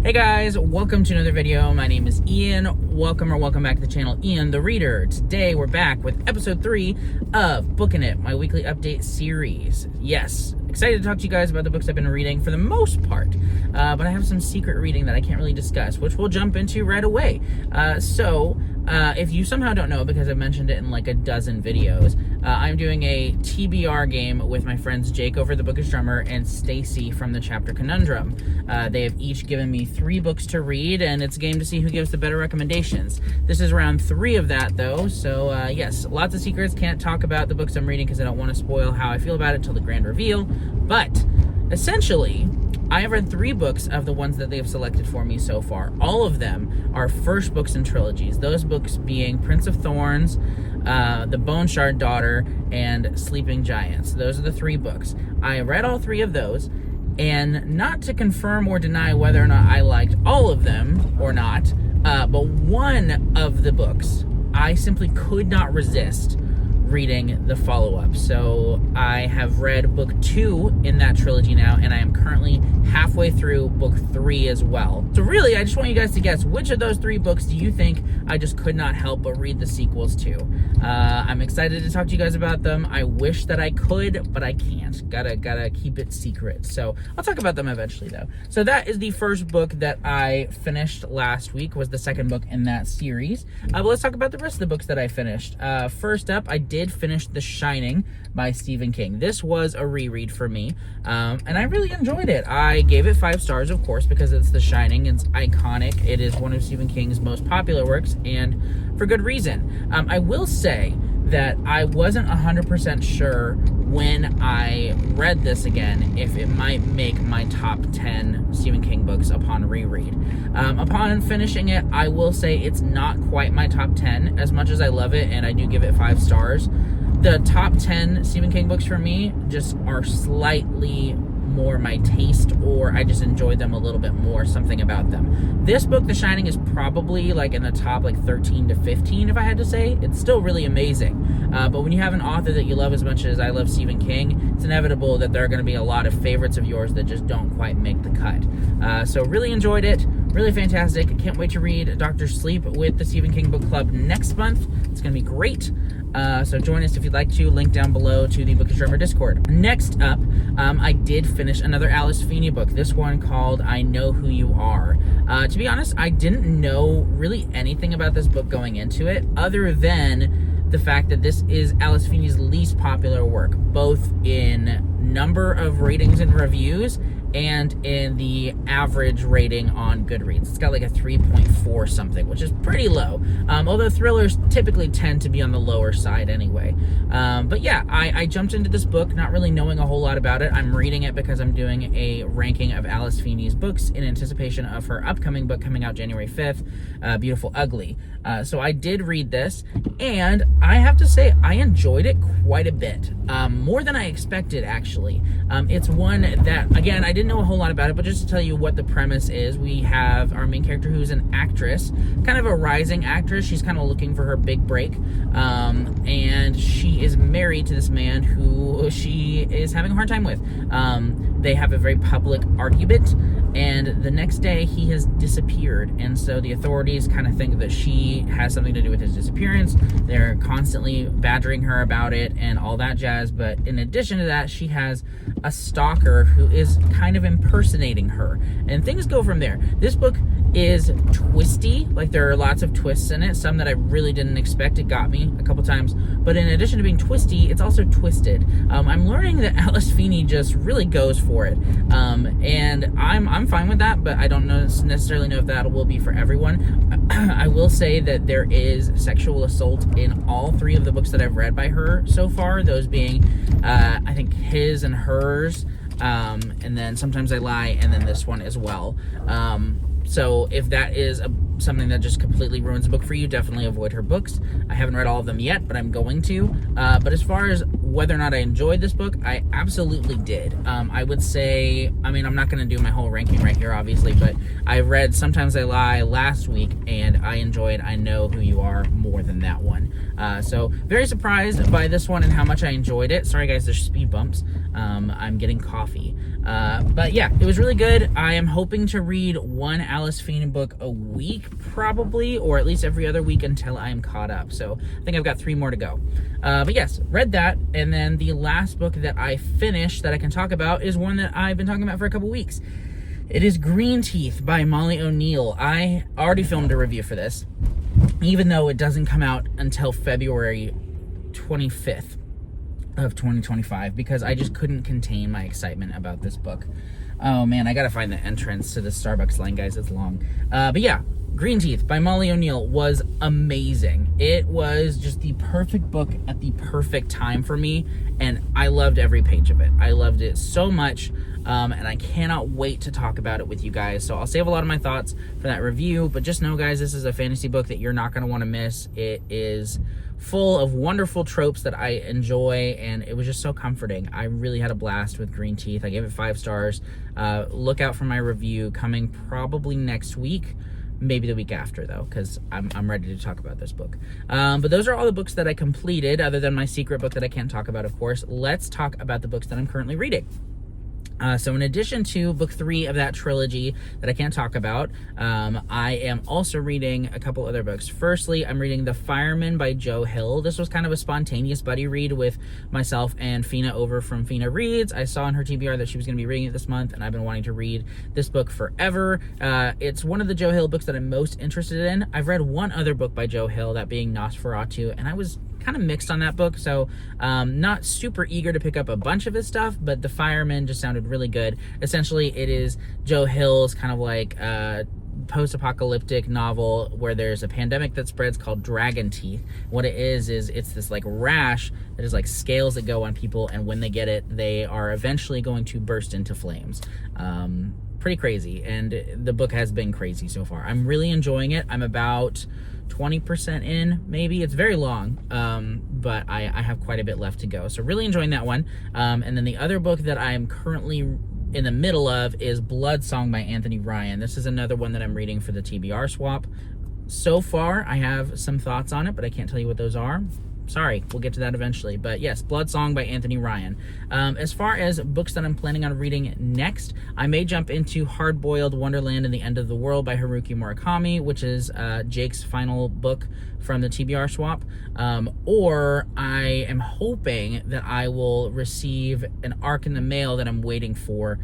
Hey guys, welcome to another video. My name is Ian. Welcome back to the channel, Ian the Reader. Today we're back with episode 3 of Bookin' It, my weekly update series. Yes, excited to talk to you guys about the books I've been reading for the most part, but I have some secret reading that I can't really discuss, which we'll jump into right away. If you somehow don't know, because I've mentioned it in like a dozen videos, I'm doing a TBR game with my friends Jake over the Bookish Drummer and Stacy from the Chapter Conundrum. They have each given me 3 books to read, and it's a game to see who gives the better recommendations. This is round 3 of that, though, so yes, lots of secrets. Can't talk about the books I'm reading because I don't want to spoil how I feel about it till the grand reveal, but essentially, I have read 3 books of the ones that they've selected for me so far. All of them are first books in trilogies. Those books being Prince of Thorns, The Bone Shard Daughter, and Sleeping Giants. Those are the 3 books. I read all 3 of those, and not to confirm or deny whether or not I liked all of them or not, but one of the books I simply could not resist reading the follow-up. So I have read book 2 in that trilogy now, and I am currently halfway through book 3 as well. So really, I just want you guys to guess, which of those 3 books do you think I just could not help but read the sequels to? I'm excited to talk to you guys about them. I wish that I could, but I can't. Gotta keep it secret. So I'll talk about them eventually, though. So that is the first book that I finished last week, was the second book in that series. But let's talk about the rest of the books that I finished. First up, I did finish The Shining by Stephen King. This was a reread for me, and I really enjoyed it. I gave it 5 stars, of course, because it's The Shining. It's iconic. It is one of Stephen King's most popular works, and for good reason. I will say that I wasn't 100% sure when I read this again if it might make my top 10 Stephen King books upon reread. Upon finishing it, I will say it's not quite my top 10, as much as I love it and I do give it 5 stars. The top 10 Stephen King books for me just are slightly more my taste, or I just enjoy them a little bit more, something about them. This book, The Shining, is probably like in the top like 13 to 15 if I had to say. It's still really amazing, but when you have an author that you love as much as I love Stephen King, it's inevitable that there are going to be a lot of favorites of yours that just don't quite make the cut. So really enjoyed it, really fantastic. Can't wait to read Dr. Sleep with the Stephen King Book Club next month. It's going to be great. So join us if you'd like to. Link down below to the Bookish Drummer Discord. Next up, I did finish another Alice Feeney book. This one called I Know Who You Are. To be honest, I didn't know really anything about this book going into it, other than the fact that this is Alice Feeney's least popular work, both in number of ratings and reviews and in the average rating on Goodreads. It's got like a 3.4 something, which is pretty low. Although thrillers typically tend to be on the lower side anyway. But yeah, I jumped into this book not really knowing a whole lot about it. I'm reading it because I'm doing a ranking of Alice Feeney's books in anticipation of her upcoming book coming out January 5th, Beautiful Ugly. So I did read this, and I have to say I enjoyed it quite a bit. More than I expected, actually. It's one that, again, I didn't know a whole lot about it, but just to tell you what the premise is, we have our main character who's an actress, kind of a rising actress. She's kind of looking for her big break, and she is married to this man who she is having a hard time with. They have a very public argument, and the next day he has disappeared, and so the authorities kind of think that she has something to do with his disappearance. They're constantly badgering her about it and all that jazz, but in addition to that, she has a stalker who is kind of impersonating her, and things go from there. This book is twisty, like there are lots of twists in it, some that I really didn't expect. It got me a couple times, but in addition to being twisty, it's also twisted. I'm learning that Alice Feeney just really goes for it, and I'm fine with that, but I don't necessarily know if that will be for everyone. I will say that there is sexual assault in all 3 of the books that I've read by her so far, those being I think His and Hers, and then Sometimes I Lie, and then this one as well. So if that is something that just completely ruins the book for you, definitely avoid her books. I haven't read all of them yet, but I'm going to. But as far as whether or not I enjoyed this book, I absolutely did. I would say, I mean, I'm not going to do my whole ranking right here, obviously, but I read Sometimes I Lie last week, and I enjoyed I Know Who You Are more than that one. So very surprised by this one and how much I enjoyed it. Sorry guys, there's speed bumps. I'm getting coffee. But yeah, it was really good. I am hoping to read one Alice Fiennes book a week, probably, or at least every other week until I am caught up. So I think I've got 3 more to go. But yes, read that. And then the last book that I finished that I can talk about is one that I've been talking about for a couple weeks. It is Green Teeth by Molly O'Neill. I already filmed a review for this, even though it doesn't come out until February 25th of 2025, because I just couldn't contain my excitement about this book. Oh man, I gotta find the entrance to the Starbucks line, guys. It's long. But yeah, Green Teeth by Molly O'Neill was amazing. It was just the perfect book at the perfect time for me, and I loved every page of it. I loved it so much, and I cannot wait to talk about it with you guys. So I'll save a lot of my thoughts for that review, but just know, guys, this is a fantasy book that you're not going to want to miss. It is full of wonderful tropes that I enjoy, and it was just so comforting. I really had a blast with Green Teeth. I gave it 5 stars. Look out for my review coming probably next week. Maybe the week after, though, because I'm ready to talk about this book. But those are all the books that I completed, other than my secret book that I can't talk about, of course. Let's talk about the books that I'm currently reading. So in addition to book 3 of that trilogy that I can't talk about, I am also reading a couple other books. Firstly, I'm reading The Fireman by Joe Hill. This was kind of a spontaneous buddy read with myself and Fina over from Fina Reads. I saw in her TBR that she was going to be reading it this month, and I've been wanting to read this book forever. It's one of the Joe Hill books that I'm most interested in. I've read one other book by Joe Hill, that being Nosferatu, and I was kind of mixed on that book, so not super eager to pick up a bunch of his stuff, but The Fireman just sounded really good. Essentially, it is Joe Hill's kind of like post-apocalyptic novel where there's a pandemic that spreads called Dragon Teeth. What it is it's this like rash that is like scales that go on people, and when they get it, they are eventually going to burst into flames. Pretty crazy, and the book has been crazy so far. I'm really enjoying it. I'm about 20% in, maybe. It's very long, but I have quite a bit left to go. So really enjoying that one. And then the other book that I am currently in the middle of is Blood Song by Anthony Ryan. This is another one that I'm reading for the TBR swap. So far, I have some thoughts on it, but I can't tell you what those are. Sorry, we'll get to that eventually. But yes, Blood Song by Anthony Ryan. As far as books that I'm planning on reading next, I may jump into Hard Boiled Wonderland and the End of the World by Haruki Murakami, which is Jake's final book from the TBR swap. Or I am hoping that I will receive an arc in the mail that I'm waiting for,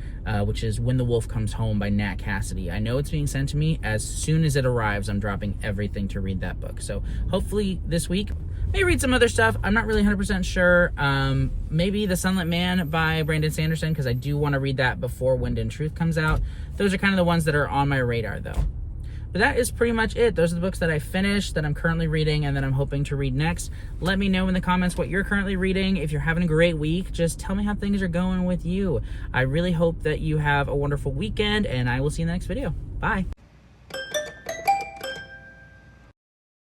which is When the Wolf Comes Home by Nat Cassidy. I know it's being sent to me. As soon as it arrives, I'm dropping everything to read that book. So hopefully this week, may read some other stuff. I'm not really 100% sure. Maybe The Sunlit Man by Brandon Sanderson, because I do want to read that before Wind and Truth comes out. Those are kind of the ones that are on my radar, though. But that is pretty much it. Those are the books that I finished, that I'm currently reading, and that I'm hoping to read next. Let me know in the comments what you're currently reading. If you're having a great week, just tell me how things are going with you. I really hope that you have a wonderful weekend, and I will see you in the next video. Bye.